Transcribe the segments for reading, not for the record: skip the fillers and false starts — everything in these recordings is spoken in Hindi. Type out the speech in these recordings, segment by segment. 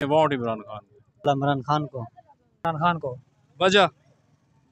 वोट इमरान खान। इमरान खान को। इमरान खान को। वजह?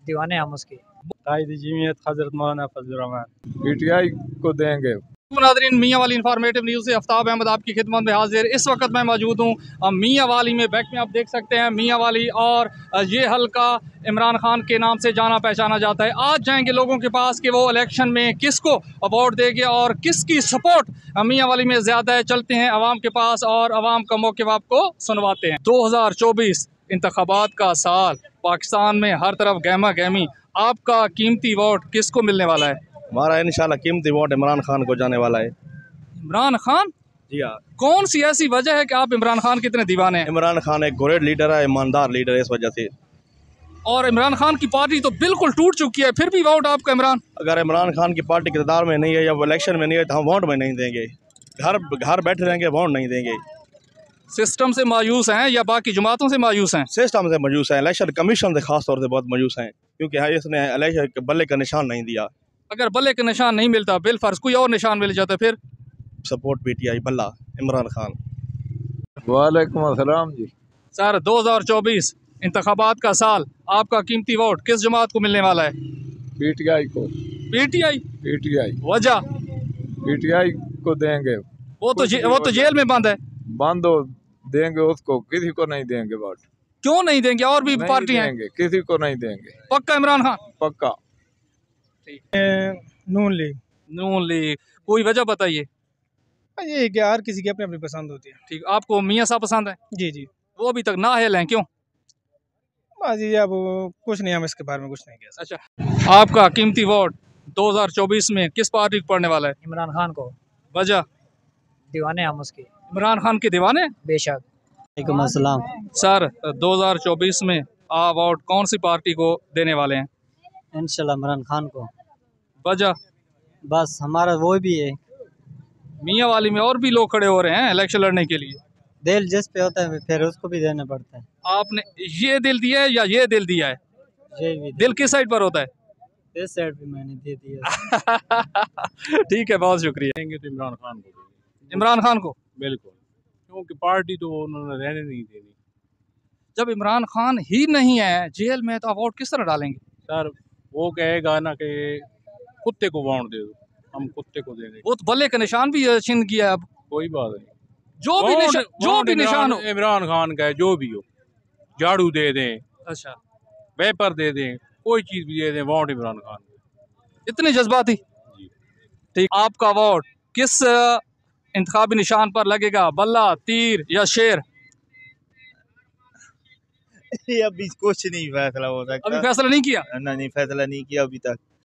दीवाने हम उसके। कायद जमीयत हजरत मौलाना फजल रहमान। पीटीआई को देंगे। नाज़रीन, मियाँ वाली इंफॉर्मेटिव न्यूज़ से आफ्ताब अहमद आपकी खिदमत में हाजिर। इस वक्त मैं मौजूद हूँ मियाँ वाली में। बैक में आप देख सकते हैं मियाँ वाली, और ये हल्का इमरान खान के नाम से जाना पहचाना जाता है। आज जाएंगे लोगों के पास कि वो इलेक्शन में किसको वोट देंगे और किसकी सपोर्ट मियाँ वाली में ज़्यादा है। चलते हैं आवाम के पास और आवाम का मौक़िफ़ आपको सुनवाते हैं। 2024 इंतखाबात का साल, पाकिस्तान में हर तरफ गहमा गहमी। आपका कीमती वोट किसको मिलने वाला है? हमारा इंशाल्लाह कीमती वोट इमरान खान को जाने वाला है। इमरान खान? जी हाँ। कौन सी ऐसी वजह है कि आप इमरान खान के इतने दीवाने हैं? इमरान खान एक ग्रेट लीडर है, ईमानदार लीडर है, इस वजह से। और इमरान खान की पार्टी तो बिल्कुल टूट चुकी है, फिर भी वोट आपका इमरान? अगर इमरान खान की पार्टी इक़्तिदार में नहीं है या वो इलेक्शन में नहीं है तो हम वोट में नहीं देंगे। घर बैठे रहेंगे, वोट नहीं देंगे। सिस्टम से मायूस हैं या बाकी जमातों से मायूस हैं? सिस्टम से मायूस हैं, इलेक्शन कमीशन से खास तौर से बहुत मायूस हैं, क्योंकि हाँ इसने इलेक्शन के बल्ले का निशान नहीं दिया। अगर बल्ले का निशान नहीं मिलता, बिल फर्ज कोई और निशान मिल जाता, फिर सपोर्ट पीटीआई बल्ला इमरान खान। वालेकुम अस्सलाम जी। सर, 2024 इंतखाबात का साल, आपका कीमती वोट किस जमात को मिलने वाला है? पीटीआई को। पीटीआई? पीटीआई। वजह? पीटीआई को देंगे। वो तो जेल में बंद है। बंद हो, देंगे उसको, किसी को नहीं देंगे वोट। क्यों नहीं देंगे? और भी पार्टी हैं। किसी को नहीं देंगे। पक्का इमरान खान? पक्का। नून लीग। नून लीग, कोई वजह बताइए। ये क्या, हर किसी की अपनी अपनी पसंद होती है। ठीक, आपको मियाँ साहब पसंद है? जी जी। वो अभी तक नाअहल हैं, क्यों? बाजी अब कुछ नहीं, हम इसके बारे में कुछ नहीं कह सकते। अच्छा, आपका कीमती वोट 2024 में किस पार्टी को पड़ने वाला है? इमरान खान को। वजह? दीवाने हम उसके। इमरान खान के दीवाने? बेशक। वालेकुम अस्सलाम। सर, 2024 में आप वोट कौन सी पार्टी को देने वाले हैं? इंशाल्लाह इमरान खान को। वजह? बस हमारा वो भी है। मियाँ वाली में और भी लोग खड़े हो रहे हैं इलेक्शन लड़ने के लिए। दिल जिस पे होता है फिर उसको भी देना पड़ता है। आपने ये दिल दिया है या ये दिल दिया है? ये भी दिल किस साइड पर होता है? इस साइड भी मैंने दे दिया। ठीक है, बहुत शुक्रिया। देंगे तो इमरान खान को। इमरान खान को? बिल्कुल, क्योंकि पार्टी तो उन्होंने रहने नहीं देनी। जब इमरान खान ही नहीं है जेल में तो आप वोट किस तरह डालेंगे? सर, वो कहेगा ना कि कुत्ते को वोट दे दो, हम कुत्ते को दे देंगे। वो तो बल्ले का निशान भी छिन किया है अब। कोई बात नहीं, जो भी निशान हो, इमरान खान का है, जो भी हो, झाड़ू दे दें, अच्छा, पेपर दे दें, कोई चीज़ भी दे दें, वोट इमरान खान को। इतने जज्बाती? ठीक, आपका वोट किस इंतखाबी निशान पर लगेगा, बल्ला, तीर या शेर? अभी कुछ नहीं फैसला हो सकता। अभी फैसला नहीं किया? नहीं, फैसला नहीं किया अभी तक।